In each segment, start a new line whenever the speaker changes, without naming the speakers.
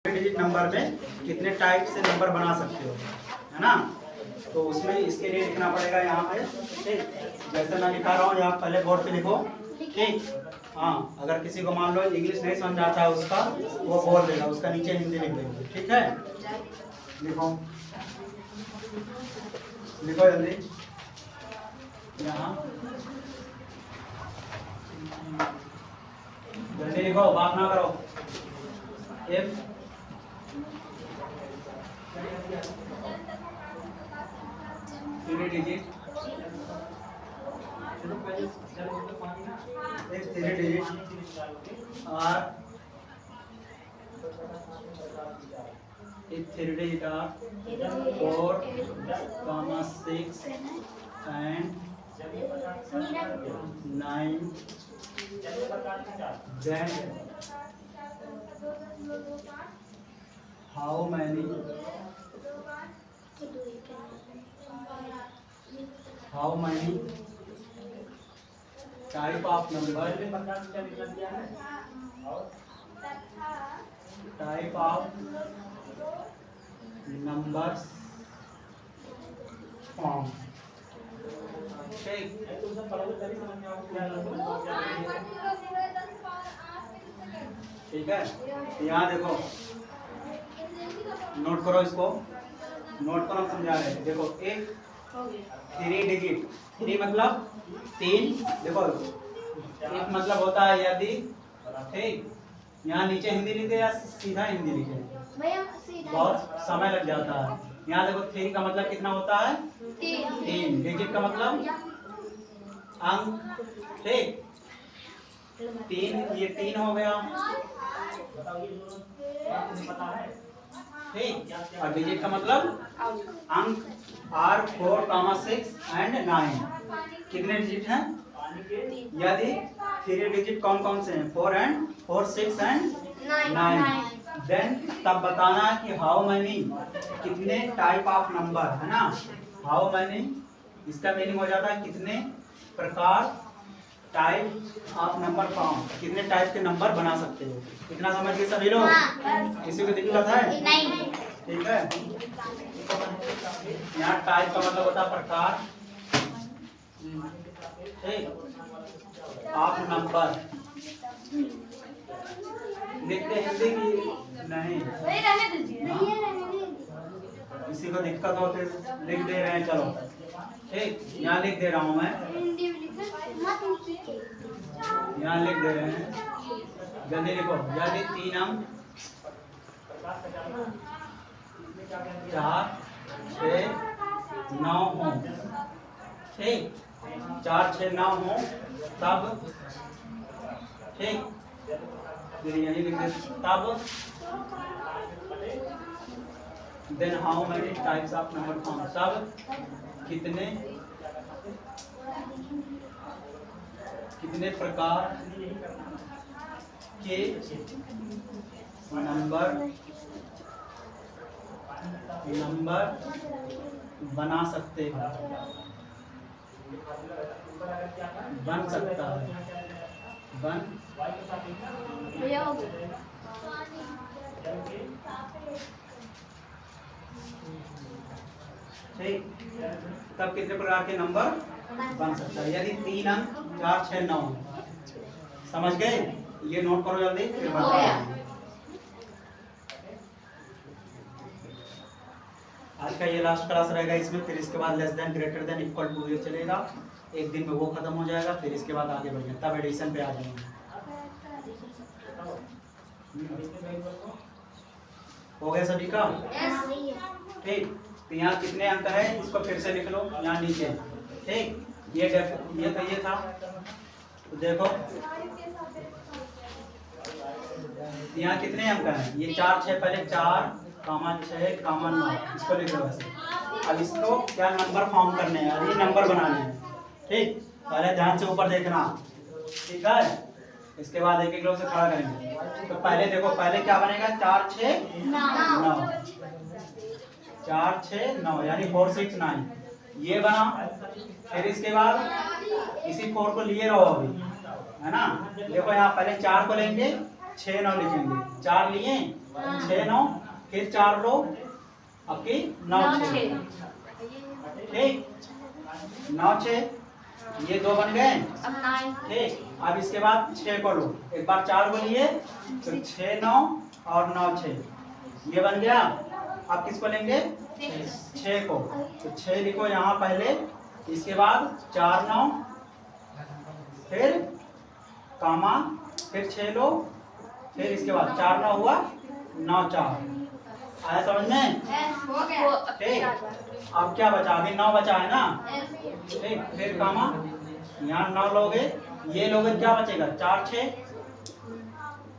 Digit number में कितने type से नंबर बना सकते हो, है ना। तो उसमें इसके लिए लिखना पड़ेगा यहाँ पे, ठीक। जैसे मैं लिखा रहा हूँ, यहाँ पहले बोर्ड पे लिखो, ठीक। हाँ, अगर किसी को मान लो इंग्लिश नहीं समझ आता है उसका, वो बोल देगा, उसका नीचे हिंदी लिख देंगे, ठीक है। लिखो लिखो जल्दी यहाँ, जल्दी लिखो, बात ना करो। F 3 digit, F 3 digit R, F 3 digit R 4, 6 and 9, then how many type of number, numbers form, ठीक। ठीक है, यहाँ देखो, नोट करो इसको, नोट करो, समझा रहे हैं। देखो एक 3 डिजिट, 3 मतलब 3, देखो एक मतलब होता है यदि, ठीक। यहाँ नीचे हिंदी लिखे या सीधा हिंदी लिखे, बहुत समय लग जाता है। यहाँ देखो 3 का मतलब कितना होता है, 3 डिजिट का मतलब अंक, ठीक। 3, ये 3 हो गया, ठीक। और डिजिट का मतलब अंक, R 4, 6 and 9, कितने डिजिट हैं? यदि 3 डिजिट कौन कौन से हैं? 4, 6 and 9, देन तब बताना है कि हाउ मैनी, कितने टाइप ऑफ नंबर, है ना। हाउ मैनी, इसका मीनिंग हो जाता है कितने प्रकार, टाइप ऑफ नंबर फॉर्म, कितने टाइप के नंबर बना सकते हो। इतना समझ गए सभी लोग? किसी को दिक्कत है? नहीं। ठीक है, यहाँ टाइप का मतलब होता है प्रकार, ठीक, ऑफ नंबर। लिखते हिंदी की नहीं, किसी को दिक्कत हो तो लिख दे रहे हैं, चलो ठीक। यहाँ लिख दे रहा हूँ मैं, यहाँ लिख दे रहे हैं, जल्दी लिखो। यदि 3 अंक 4, 6, 9 हो, ठीक, 4, 6, 9 हो तब, ठीक, फिर यही लिख दे तब, then how many types of number form, तब कितने प्रकार के नंबर बना सकते हैं, बन सकता है, बन, ठीक। तब कितने प्रकार के नंबर बन सकता है, यदि 3 अंक 4, 6, 9, समझ गए? ये नोट करो जल्दी, फिर बताओ। आज का ये लास्ट क्लास रहेगा इसमें, फिर इसके बाद less than, greater than, equal to ये चलेगा। एक दिन में वो खत्म हो जाएगा, फिर इसके बाद आगे बढ़ेंगे, तब एडिशन पे आ जाएंगे। हो गया सभी का? ठीक। तो यहाँ कितने अंक है इसको फिर से लिख लो यहाँ नीचे, ठीक। ये तो ये था, तो देखो यहाँ कितने अंक हैं, ये 4, 6, पहले 4, 6, 9, इसको लिख लो वैसे। अब इसको क्या नंबर फॉर्म करने हैं, ये नंबर बनाने हैं, ठीक। पहले ध्यान से ऊपर देखना, ठीक है। इसके बाद एक एक लोग से खड़ा करेंगे। तो पहले देखो, पहले क्या बनेगा, 4, 6, 9, 4, 6, 9 यानी 4, 6, 9 ये बना। फिर इसके बाद इसी 4 को लिए रहो अभी, है ना। देखो यहाँ पहले 4 को लेंगे, 6, 9 लिखेंगे, 4 लिए 6 9, फिर 4 लो आपकी 9 6, ठीक 9 6, ये 2 बन गए, ठीक। अब इसके बाद 6 को लो, एक बार 4 को लिए तो 6 9 और 9 6, ये बन गया। अब किसको लेंगे? 6 को, तो 6 लिखो यहाँ पहले, इसके बाद 4 9, फिर कामा, फिर 6 लो, फिर इसके बाद 4 9 हुआ 9 4, आया समझ में? ठीक, अब क्या बचा? अभी 9 बचा है ना, ठीक। फिर कामा, यहाँ 9 लोगे, ये लोगे, क्या बचेगा? 4 6,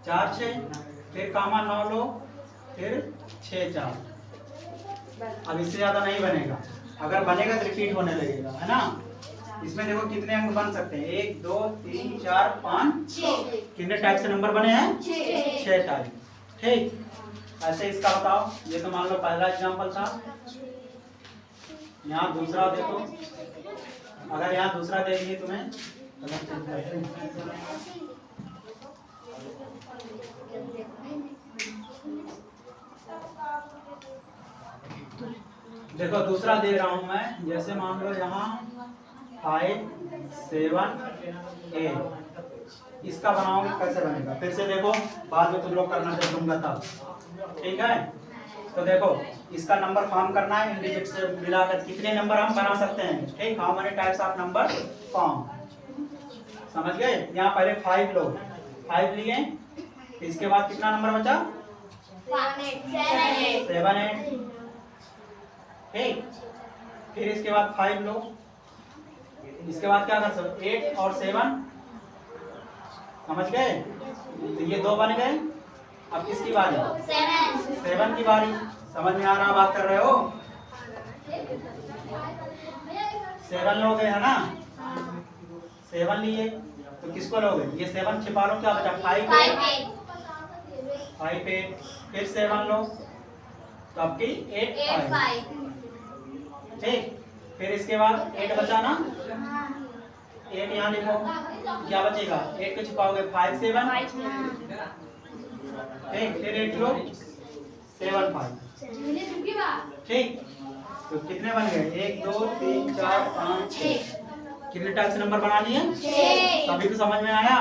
4 6, फिर कामा 9 लो, फिर 6 4। अब इससे ज्यादा नहीं बनेगा, अगर बनेगा तो रिपीट होने लगेगा, है ना। इसमें देखो कितने अंक बन सकते हैं, 1 2 3 4 5 6, कितने टाइप से नंबर बने हैं? 6 टाइप, ठीक। ऐसे इसका बताओ, ये तो मान लो पहला एग्जांपल था। यहाँ दूसरा देखो, अगर यहाँ दूसरा दे दिए तुम्हें, देखो दूसरा दे रहा हूं मैं, जैसे मान लो यहाँ 5 7 8, इसका बनाओगे कैसे बनेगा? फिर से देखो, बाद में तुम लोग करना जब दूंगा तब, ठीक है। तो देखो इसका नंबर फॉर्म करना है, इंडिजिट से मिलाकर कितने नंबर हम बना सकते हैं, ठीक। How many types of number form, समझ गए। यहाँ पहले 5 लो, 5 लिए, इसके बाद कितना नंबर बचा? 7 8, ठीक। फिर इसके बाद 5 लो, इसके बाद क्या कर सकते? 8 और 7, समझ गए। तो ये 2 बन गए। अब किसकी बारी? 7 की बारी। समझ में आ रहा बात कर रहे हो? 7 लोगे, है ना। 7 लिए तो किसको लोगे? ये 7 छिपा लो, क्या बचा? 5 8, फिर 7 लो तो आपकी 8 5, ठीक। फिर इसके बाद 8 बचा ना, 8 यहाँ लिखो, क्या बचेगा? 8 को छिपाओगे, 5 7, ठीक। फिर 8 लो, 7 5, ठीक। तो कितने बन गए? 1 2 3 4 5 6, कितने टाइप से नंबर बना लिए? सभी को समझ में आया?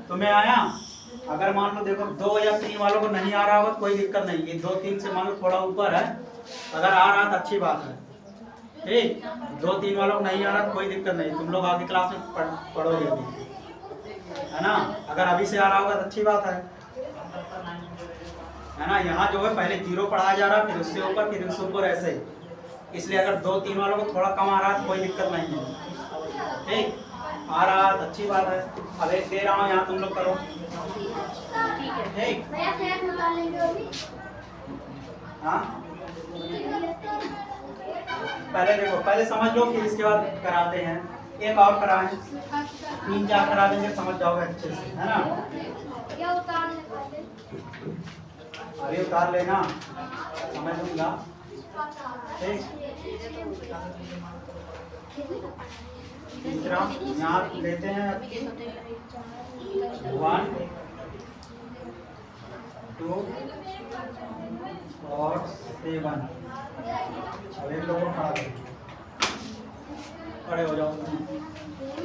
तुम्हें आया? अगर मान लो देखो 2 या 3 वालों को नहीं आ रहा होगा तो कोई दिक्कत नहीं, ये 2 3 से मान लो थोड़ा ऊपर है, अगर आ रहा तो अच्छी बात है, ठीक। 2 3 वालों को नहीं आ रहा तो कोई दिक्कत नहीं, तुम लोग आगे क्लास में पढ़ोगे अभी, है ना। अगर अभी से आ रहा होगा तो अच्छी बात है ना। यहाँ जो है पहले 0 पढ़ाया जा रहा है, फिर उससे ऊपर, फिर उससे ऊपर, ऐसे। इसलिए अगर 2 3 वालों को थोड़ा कम आ रहा है तो कोई दिक्कत नहीं है, ठीक। आ रहा तो अच्छी बात है। अब एक दे रहा हूँ, यहाँ तुम लोग करो, ठीक। हाँ पहले देखो, पहले समझ लो, फिर इसके बाद कराते हैं। एक और कराएं, 3 4 करा देंगे, समझ जाओगे अच्छे से, है ना। अभी उतार लेना, समझ लूंगा, ठीक। तीसरा यहाँ लेते हैं 1 2 और 7। अब एक लोगों खड़ा करो, खड़े हो जाओ,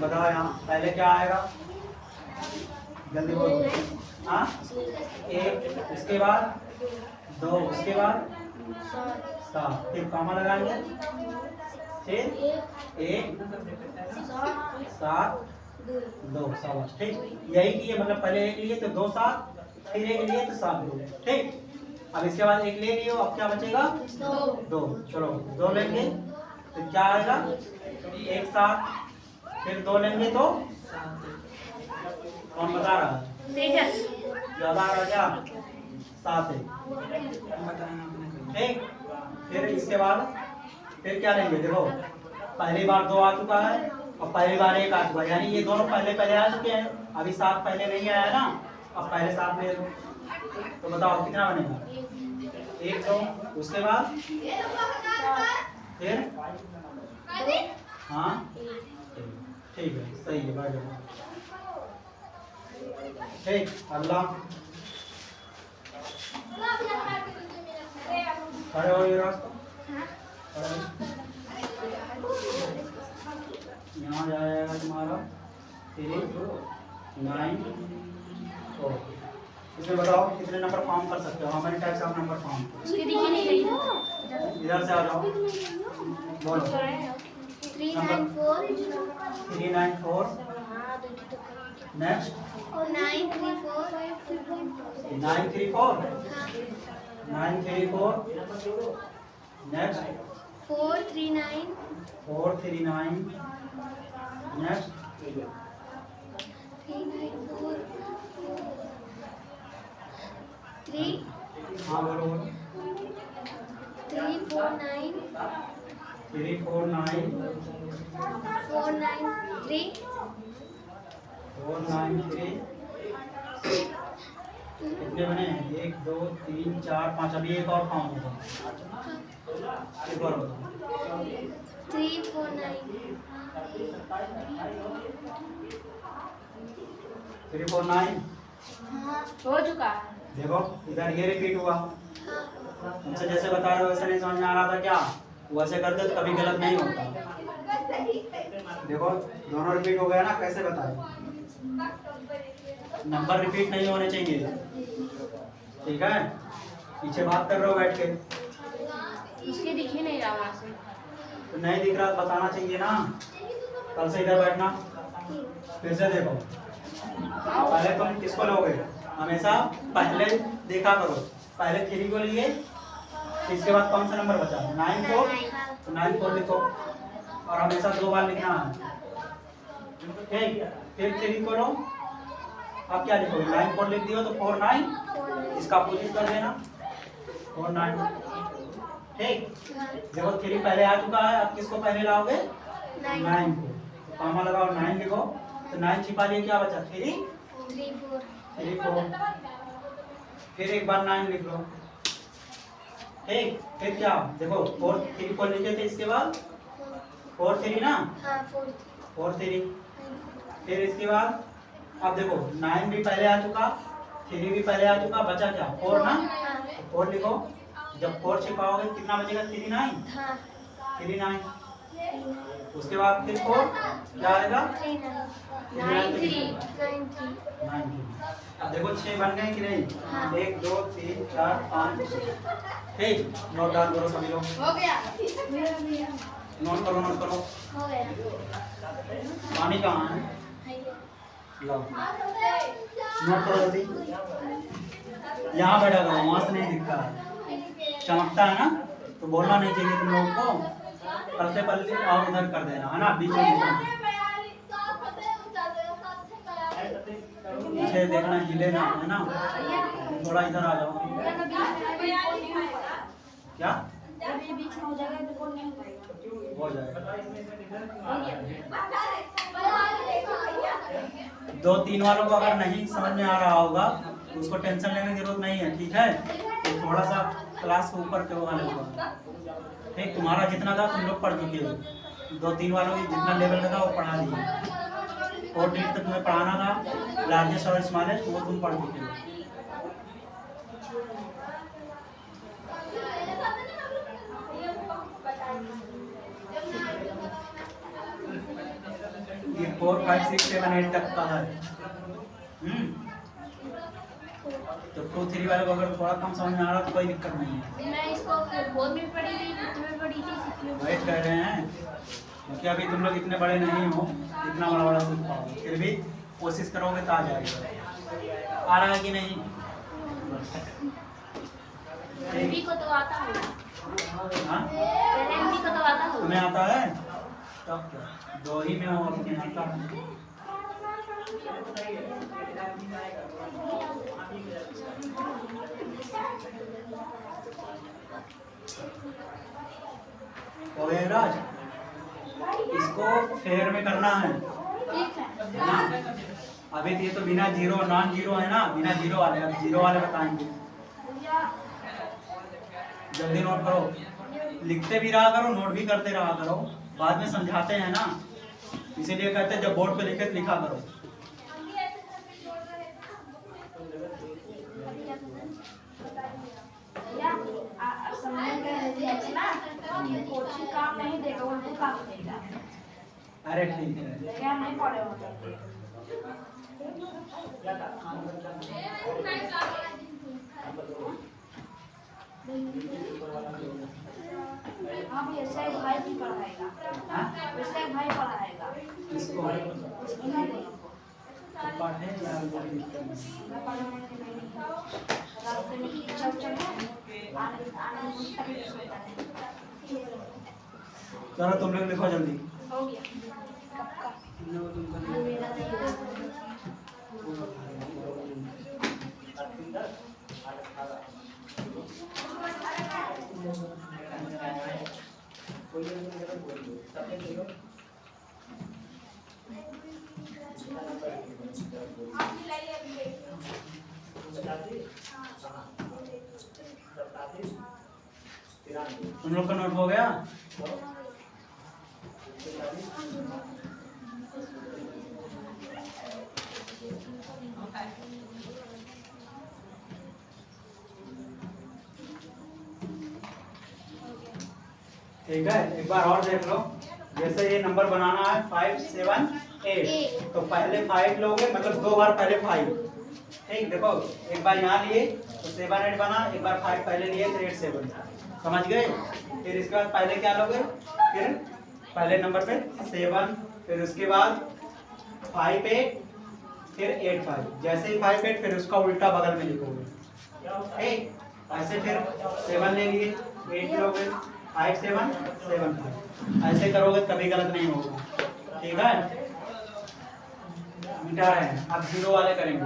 बताओ यहाँ पहले क्या आएगा, जल्दी बोलो। हाँ 1, उसके बाद 2, उसके बाद 7, फिर कॉमा लगाएंगे, फिर 1 7 2 7, ठीक। यही किए, मतलब पहले 1 लिए तो 2 7, फिर 1 लिए तो 7 2, ठीक। अब इसके बाद 1 ले लियो, अब क्या बचेगा? 2। चलो 2 लेंगे तो क्या आएगा? 1 7, फिर 2 लेंगे तो कौन बता रहा है? ज्यादा आ रहा क्या? 7 है, ठीक। फिर इसके बाद फिर क्या लेंगे? देखो पहली बार 2 आ चुका है और पहली बार 1 आ चुका है, यानी ये दोनों पहले पहले आ चुके हैं। अभी 7 पहले नहीं आया ना, अब पहले 7 ले लो, तो बताओ कितना बनेगा? 1 2, उसके बाद फिर, हाँ ठीक है, सही है, बैठ जाओ, ठीक। अगला खड़े हो ये रास्ता, यहाँ जाएगा तुम्हारा 3 9 4। इसमें बताओ कितने नंबर फॉर्म कर सकते हो, how many types of number form. इधर से आ जाओ, बोलो 394 नेक्स्ट 934 नेक्स्ट 439 नेक्स्ट
3
हाँ बोलो
349
349
493
493 कितने बने 1 2 3 4 5। अभी एक और फॉर्म होगा, एक और बताओ
349
349
हो चुका।
देखो इधर ये रिपीट हुआ, तुमसे जैसे बता रहे हो वैसे नहीं समझ में आ रहा था क्या, वैसे करते तो कभी गलत नहीं होता। देखो दोनों रिपीट हो गया ना, कैसे बताए, नंबर रिपीट नहीं होने चाहिए, ठीक है। पीछे बात कर रहे हो बैठ के,
इसके दिख ही नहीं रहा वहाँ से,
तो नहीं दिख रहा बताना चाहिए ना। कल से इधर बैठना, फिर से देखो, पहले तुम किसको लोगे, हमेशा पहले देखा करो, पहले 3 को लिए, इसके बाद कौन सा नंबर बचा 9 को, तो 9 को लिखो और हमेशा 2 बार लिखना है, ठीक। फिर 3 को लो, अब क्या लिखोगे 9 को लिख दियो तो 49, इसका अपोजिट कर देना 49, ठीक। देखो 3 पहले आ चुका है, अब किसको पहले लाओगे 9 को, कॉमा लगाओ 9 लिखो, तो 9 छिपा लिए क्या बचा 3 4, फिर एक बार 9 लिख लो, ठीक। फिर क्या देखो 4 3 को लिखे थे, इसके बाद 4 3 ना, 4 3, फिर इसके बाद अब देखो 9 भी पहले आ चुका, 3 भी पहले आ चुका, बचा क्या 4 ना, 4 लिखो, जब 4 छिपाओगे कितना बचेगा 3 9, उसके बाद फिर 4 क्या आएगा 9 3। अब देखो 6 बन गए कि नहीं, 1 2 3 4 5 6, ठीक। नोट डाउन करो सभी लोग,
हो गया,
नोट करो
हो गया।
पानी कहाँ है, लो नोट करो जल्दी, यहाँ बैठा करो, वहाँ से नहीं दिखता है, चमकता है ना, तो बोलना नहीं चाहिए तुम लोग को, कल से पहले और इधर कर देना है ना, बीच में पीछे देखना, हिले ना है ना, थोड़ा इधर आ जाओ, क्या हो जाएगा 2 3 वालों को अगर नहीं समझ में आ रहा होगा तो उसको टेंशन लेने की जरूरत नहीं है, ठीक है। तो थोड़ा सा क्लास के ऊपर के वाले होगा, ठीक। तुम्हारा जितना था तुम लोग पढ़ चुके हो, 2 3 वालों की जितना लेवल का था वो पढ़ा दिए, 4 3 तक तुम्हें पढ़ाना था, लार्जेस्ट और स्मॉलेस्ट वो तुम पढ़ चुके हो। ये 4 5 6 7 8 तक का है, तो 2 3 वाले को अगर थोड़ा कम समझ में आ रहा तो कोई दिक्कत नहीं है।
मैं इसको बोर्ड में पढ़ी थी, फिफ्थ में पढ़ी थी, सिक्स्थ में
वेट कर रहे हैं क्योंकि अभी तुम लोग इतने बड़े नहीं हो, इतना बड़ा बड़ा सीख पाओगे, फिर भी कोशिश करोगे तो आ जाएगा। आ रहा है कि नहीं,
एमबी को तो आता है,
हाँ
एमबी को तो आता है।
तुम्हें आता है, तब क्या 2 ही में हो, अपने आता है। राज इसको फेयर में करना है ना, अभी ये तो बिना जीरो नॉन जीरो है ना, बिना जीरो वाले, अब जीरो वाले बताएंगे। जल्दी नोट करो, लिखते भी रहा करो, नोट भी करते रहा करो, बाद में समझाते हैं ना, इसीलिए कहते हैं जब बोर्ड पे लिखे लिखा करो।
समझ का बनेगा?
अरे ठीक है।
क्या नहीं पढ़े होते? हाँ भैया शायद भाई भी पढ़ाएगा।
हाँ?
वैसे भाई पढ़ाएगा।
इसको
इन दोनों को।
पढ़े यार कोई दिक्कत नहीं।
मैं पढ़ने के लिए नहीं। रास्ते में चल आने में तकलीफ होता है।
चलो तुम लोग लिखो जल्दी।
हो गया। कब का? मेरा नहीं है।
तुम लोग का नोट हो गया? ठीक है, एक बार और देख लो। जैसे ये नंबर बनाना है 5 7 8, तो पहले 5 लोगे, मतलब 2 बार पहले 5। ठीक, देखो एक बार यहाँ लिए तो 7 8 बना, एक बार 5 पहले लिए तो 8 7। समझ गए? फिर इसके बाद पहले क्या लोगे? फिर पहले नंबर पे 7, फिर उसके बाद 5 8, फिर 8 5। जैसे ही 5 8 फिर उसका उल्टा बगल में लिखोगे। ठीक, ऐसे फिर 7 ले लिए, 8 लोगे, 5 7 7 5। ऐसे करोगे कभी गलत नहीं होगा। ठीक है, मिटा रहे हैं। अब 0 वाले करेंगे।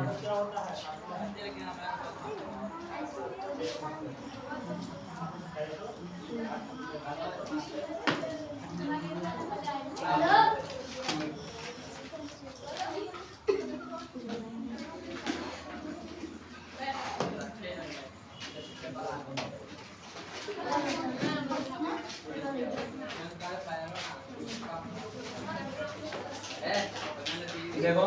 देखो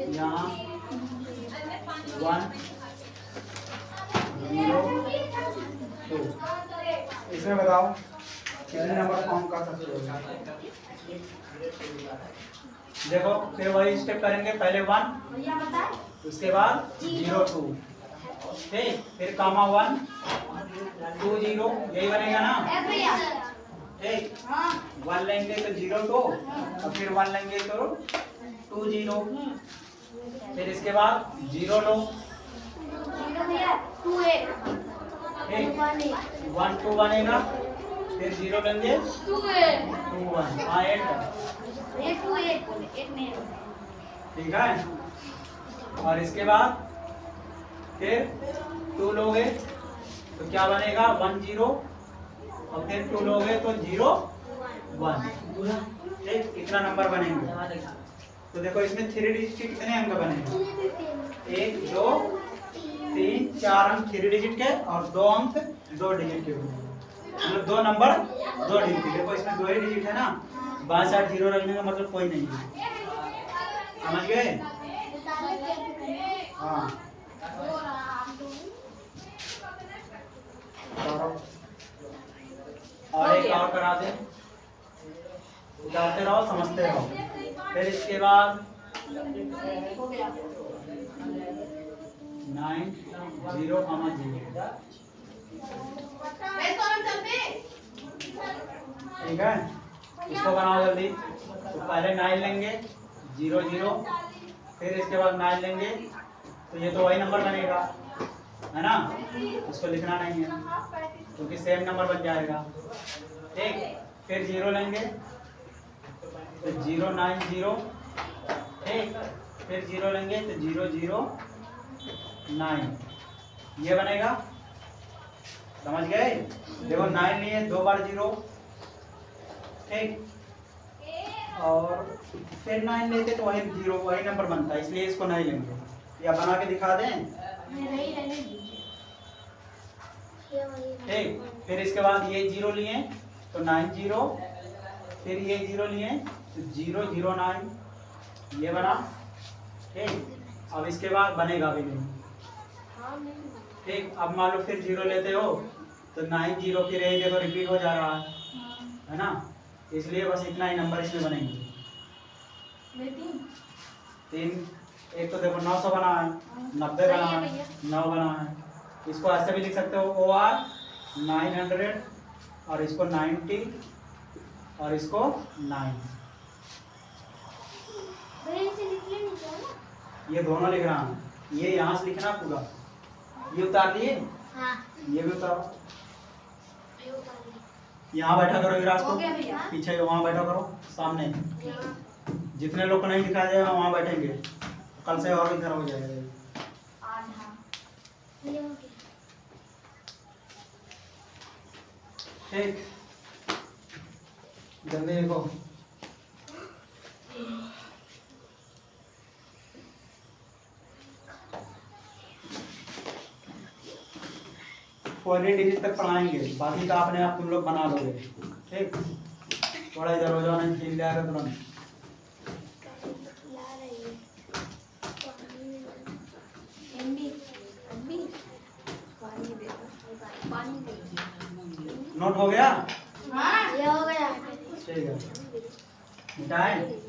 यहाँ 1 0 2। इसमें बताओ कितने नंबर फॉर्म कर सकते हो? देखो फिर वही स्टेप करेंगे। पहले 1, उसके बाद 0 2। ठीक, फिर कामा 1 2 0, यही बनेगा ना? ठीक, 1 लेंगे तो 0 2, और फिर 1 लेंगे तो 2 0। फिर इसके बाद 0 लो। ठीक, 1 2 बनेगा, फिर 0 लेंगे 2 1। हाँ 8। ठीक है, और इसके बाद फिर 2 लोगे तो क्या बनेगा? 1 0, और फिर 2 लोगे तो 0 1। ठीक, इतना नंबर बनेंगे। तो देखो इसमें 3 डिजिट के कितने अंक बनेंगे? 1 2 3 4 अंक 3 डिजिट के, और 2 अंक 2 डिजिट के बनेंगे। मतलब 2 नंबर 2 डिजिट के। देखो इसमें 2 ही डिजिट है ना, बाएं साइड 0 रखने का मतलब कोई नहीं है। समझ गए? हाँ, और एक और करा दे, उतारते रहो समझते रहो। फिर इसके बाद 9 0 0। ठीक है, इसको बनाओ जल्दी। तो पहले 9 लेंगे 0 0, फिर इसके बाद 9 लेंगे, तो ये तो वही नंबर बनेगा, है ना? इसको लिखना नहीं है क्योंकि सेम नंबर बन जाएगा। ठीक, फिर 0 लेंगे तो 0 9 0। ठीक, फिर 0 लेंगे तो 0 0 9, ये बनेगा। समझ गए? देखो 9 लिए 2 बार 0। ठीक, और फिर 9 लेते तो वही 0 वही नंबर बनता है, इसलिए इसको नहीं लेंगे। या बना के दिखा दें? ठीक, फिर इसके बाद ये 0 लिए तो 9 0, फिर ये 0 लिए तो 0 0 9, ये बना। ठीक, अब इसके बाद बनेगा भी नहीं। ठीक, अब मान लो फिर 0 लेते हो तो 9 0 फिर यही देखो रिपीट हो जा रहा है ना, इसलिए बस इतना ही नंबर इसमें बनेंगे। 3 एक तो देखो 900 बना है, 90 बना है, 9 बना है। इसको ऐसे भी लिख सकते हो OR 900 और इसको 90 और इसको 9। ये दोनों लिख रहा हूँ, ये यहाँ से लिखना पूरा। ये उतार दिए, ये भी उतारो। यहाँ बैठा करो विराज को, पीछे वहाँ बैठा करो, सामने। जितने लोग को नहीं दिखाया जाएगा वहाँ बैठेंगे, कल से और इधर हो जाएगा। ठीक, जल्दी लिखो। पहले डिजिट तक पढ़ाएंगे, बाकी का अपने आप तुम लोग बना लोगे। ठीक, थोड़ा इधर हो जाओ, नहीं हिल जाएगा तुरंत। नोट हो गया?
हाँ, ये हो गया।
ठीक है, मिटाएं।